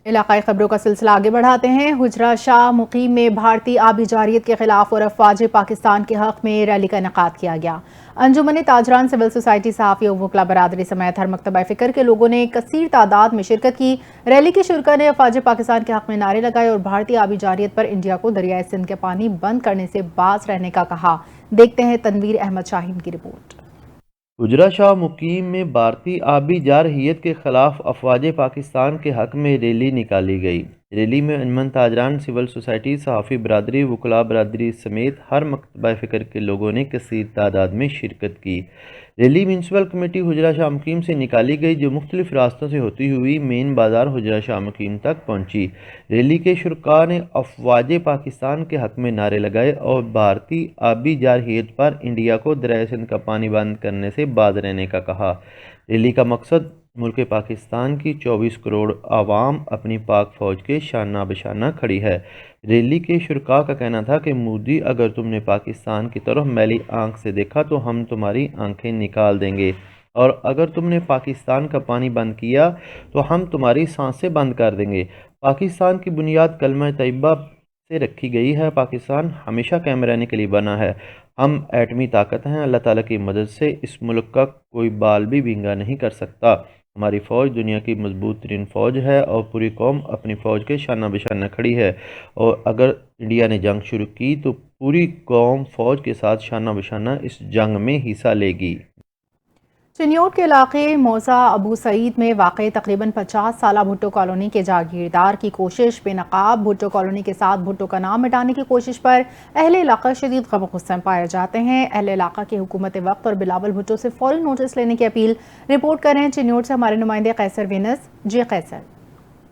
علاقائی خبروں کا سلسلہ آگے بڑھاتے ہیں۔ حجرہ شاہ مقیم میں بھارتی آبی جارحیت کے خلاف اور افواج پاکستان کے حق میں ریلی کا انعقاد کیا گیا۔ انجمن تاجران، سول سوسائٹی، صحافیوں، وکلاء برادری سمیت ہر مکتبہ فکر کے لوگوں نے کثیر تعداد میں شرکت کی۔ ریلی کے شرکاء نے افواج پاکستان کے حق میں نعرے لگائے اور بھارتی آبی جارحیت پر انڈیا کو دریائے سندھ کے پانی بند کرنے سے باز رہنے کا کہا۔ دیکھتے ہیں تنویر احمد شاہین کی رپورٹ۔ حجرہ شاہ مقیم میں بھارتی آبی جارحیت کے خلاف افواج پاکستان کے حق میں ریلی نکالی گئی۔ ریلی میں انجمن تاجران، سول سوسائٹی، صحافی برادری، وکلاء برادری سمیت ہر مکتبہ فکر کے لوگوں نے کثیر تعداد میں شرکت کی۔ ریلی میونسپل کمیٹی حجرہ شاہ مقیم سے نکالی گئی، جو مختلف راستوں سے ہوتی ہوئی مین بازار حجرہ شاہ مقیم تک پہنچی۔ ریلی کے شرکاء نے افواج پاکستان کے حق میں نعرے لگائے اور بھارتی آبی جارحیت پر انڈیا کو دریائے سندھ کا پانی بند کرنے سے باز رہنے کا کہا۔ ریلی کا مقصد ملک پاکستان کی 24 کروڑ عوام اپنی پاک فوج کے شانہ بشانہ کھڑی ہے۔ ریلی کے شرکاء کا کہنا تھا کہ مودی، اگر تم نے پاکستان کی طرف میلی آنکھ سے دیکھا تو ہم تمہاری آنکھیں نکال دیں گے، اور اگر تم نے پاکستان کا پانی بند کیا تو ہم تمہاری سانسیں بند کر دیں گے۔ پاکستان کی بنیاد کلمہ طیبہ سے رکھی گئی ہے۔ پاکستان ہمیشہ قائم رہنے کے لیے بنا ہے۔ ہم ایٹمی طاقت ہیں۔ اللہ تعالیٰ کی مدد سے اس ملک کا کوئی بال بھی بینگا نہیں کر سکتا۔ ہماری فوج دنیا کی مضبوط ترین فوج ہے اور پوری قوم اپنی فوج کے شانہ بشانہ کھڑی ہے، اور اگر انڈیا نے جنگ شروع کی تو پوری قوم فوج کے ساتھ شانہ بشانہ اس جنگ میں حصہ لے گی۔ چنیوٹ کے علاقے موزہ ابو سعید میں واقع تقریباً 50 سالہ بھٹو کالونی کے جاگیردار کی کوشش بے نقاب بھٹو کالونی کے ساتھ بھٹو کا نام مٹانے کی کوشش پر اہل علاقہ شدید غم و غصے میں پائے جاتے ہیں۔ اہل علاقہ کی حکومت وقت اور بلاول بھٹو سے فوری نوٹس لینے کی اپیل۔ رپورٹ کر رہے ہیں چنیوٹ سے ہمارے نمائندے قیصر وینس۔ جی قیصر۔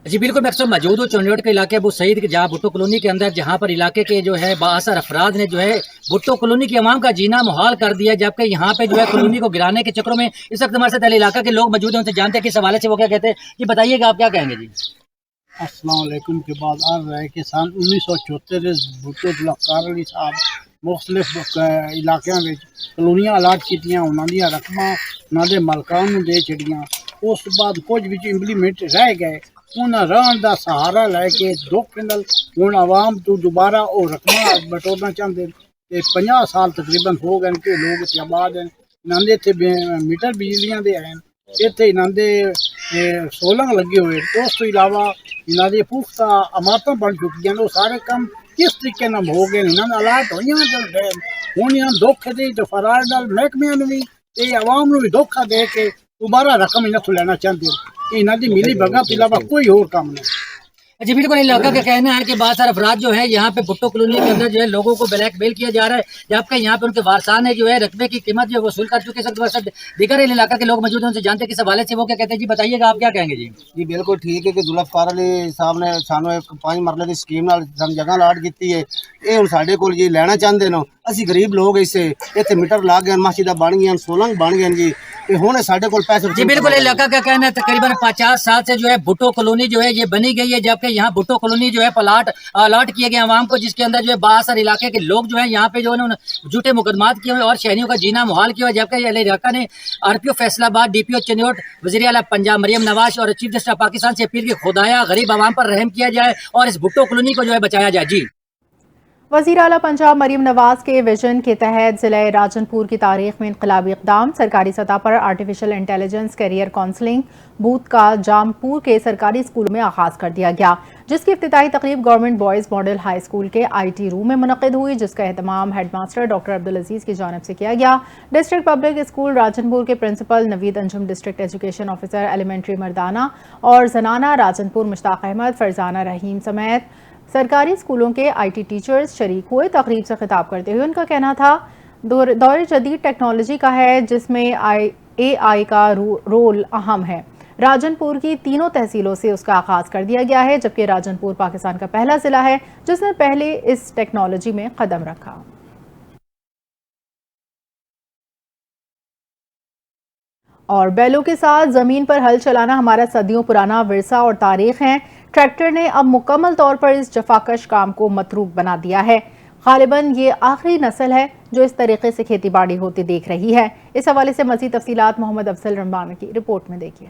جی بالکل، میں اکثر موجود ہوں چنیوٹ کے علاقے ابو سعید کے جہاں بھٹو کالونی کے اندر، جہاں پر علاقے کے جو ہے بااثر افراد نے جو ہے بھٹو کالونی کی عوام کا جینا محال کر دیا، جبکہ یہاں پہ جو ہے کالونی کو گرانے کے چکروں میں اس وقت ہمارے ساتھ اہل علاقہ کے لوگ موجود ہیں، ان سے جانتے ہیں کہ اس حوالے سے وہ کیا کہتے ہیں۔ جی بتائیے گا، آپ کیا کہیں گے؟ جی السلام علیکم کے بعد عرض ہے کہ سن 1974 بھٹو گلوکار علی صاحب مختلف علاقوں میں کالونیاں الاٹ کیتیاں، انہوں نے رقماں انہوں نے مالکان نوں دے چھڑیاں۔ اس بعد کچھ بھی امپلیمنٹ رہ گئے، انہاں رہن دا سہارا لے کے دکھ نال ہن عوام تو دوبارہ وہ رقماں بٹورنا چاہتے ہیں۔ 50 سال تقریباً ہو گئے کہ لوگ اتنے آباد ہیں، انہوں نے اتنے میٹر بجلیاں دے ہیں، اتنے انہوں نے سولنگ لگے ہوئے، اس تو علاوہ انہوں نے پختہ عمارتیں بن چکی ہیں۔ وہ سارے کام کس طریقے نال ہو گئے، انہوں نے الاٹ ہوئی ہیں چل رہے ہوں انہوں دکھ دے تو فرار ڈال محکمے بھی یہ عوام نو بھی دھوکھا دے کے دوبارہ رقم انہوں کو لینا چاہتے ہیں۔ انہوں کی ملی بھگت کے علاوہ کوئی اور کام نہیں۔ جی بالکل، علاقہ کا کہنا ہے کہ بہت سارے افراد جو ہے یہاں پہ بھٹو کالونی کے اندر جو ہے لوگوں کو بلیک میل کیا جا رہا ہے، جبکہ یہاں پہ ان کے وارثان جو ہے رقبے کی قیمت جو وصول کر چکے ہیں۔ دیگر علاقہ کے لوگ موجود ہیں، ان سے جانتے ہیں کہ اس حوالے سے وہ کیا کہتے ہیں۔ جی بتائیے گا، آپ کیا کہیں گے؟ جی بالکل ٹھیک ہے کہ ذوالفقار علی صاحب نے سانو ایک 5 مرلے کی اسکیم نال جگہ الاٹ کی ہے، یہ ہوں سارے کول جی لینا چاہتے ہیں۔ اسی غریب لوگ اسے اتنے میٹر لا گئے، مسجدیں بن گئی، سولنگ بن گئے جی، ہوں سارے کول پیسے۔ جی بالکل، علاقہ کا کہنا ہے تقریباً 50 سال سے جو ہے بھٹو کالونی جو ہے یہ بنی گئی ہے، جبکہ یہاں بھٹو کالونی جو ہے پلاٹ الاٹ کیے گئے عوام کو، جس کے اندر جو ہے بااثر علاقے کے لوگ جو ہیں یہاں پہ جو ہے جھوٹے مقدمات کیے ہوئے اور شہریوں کا جینا محال کیا ہوا، جبکہ اہل علاقہ نے آر پی او فیصلہ آباد، ڈی پی او چنیوٹ، وزیر اعلیٰ پنجاب مریم نواز اور چیف جسٹس آف پاکستان سے اپیل کی خدایا غریب عوام پر رحم کیا جائے اور اس بھٹو کالونی کو جو ہے بچایا جائے۔ جی وزیر اعلیٰ پنجاب مریم نواز کے ویژن کے تحت ضلع راجن پور کی تاریخ میں انقلابی اقدام۔ سرکاری سطح پر artificial intelligence career counselling booth کا جامپور کے سرکاری اسکول میں آغاز کر دیا گیا، جس کی افتتاحی تقریب government boys model high school کے آئی ٹی روم میں منعقد ہوئی، جس کا اہتمام ہیڈ ماسٹر ڈاکٹر عبدالعزیز کی جانب سے کیا گیا۔ ڈسٹرکٹ پبلک اسکول راجن پور کے پرنسپل نوید انجم، ڈسٹرکٹ ایجوکیشن آفیسر ایلیمنٹری مردانہ اور زنانہ راجن پور مشتاق احمد، فرزانہ رحیم سمیت سرکاری اسکولوں کے آئی ٹی ٹیچرز شریک ہوئے۔ تقریب سے خطاب کرتے ہوئے ان کا کہنا تھا دور جدید ٹیکنالوجی کا ہے، جس میں اے آئی کا رول اہم ہے۔ راجن پور کی تینوں تحصیلوں سے اس کا آغاز کر دیا گیا ہے، جبکہ راجن پور پاکستان کا پہلا ضلع ہے جس نے پہلے اس ٹیکنالوجی میں قدم رکھا۔ اور بیلوں کے ساتھ زمین پر ہل چلانا ہمارا صدیوں پرانا ورثہ اور تاریخ ہے۔ ٹریکٹر نے اب مکمل طور پر اس جفاکش کام کو متروک بنا دیا ہے۔ غالباً یہ آخری نسل ہے جو اس طریقے سے کھیتی باڑی ہوتی دیکھ رہی ہے۔ اس حوالے سے مزید تفصیلات محمد افضل رمضان کی رپورٹ میں دیکھیے۔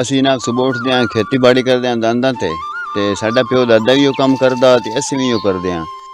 ਅਸੀਂ ਨਾ ਸੁਬਹ ਉੱਠਦੇ ਆਂ, ਖੇਤੀਬਾੜੀ ਕਰਦੇ ਆਂ ਦੰਦਾਂ ਤੇ ਸਾਡਾ ਪਿਓ ਦਾਦਾ ਵੀ ਉਹ ਕੰਮ ਕਰਦਾ ਤੇ ਅਸੀਂ ਵੀ ਉਹ ਕਰਦੇ ਆਂ।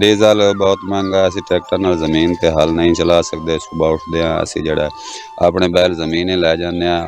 ਡੀਜ਼ਲ ਬਹੁਤ ਮਹਿੰਗਾ, ਅਸੀਂ ਟਰੈਕਟਰ ਨਾਲ ਜ਼ਮੀਨ ਤੇ ਹਲ ਨਹੀਂ ਚਲਾ ਸਕਦੇ। ਸਵੇਰ ਉੱਠਦੇ ਆ ਅਸੀਂ ਜਿਹੜਾ ਆਪਣੇ ਬੈਲ ਜ਼ਮੀਨੇ ਲੈ ਜਾਂਦੇ ਆ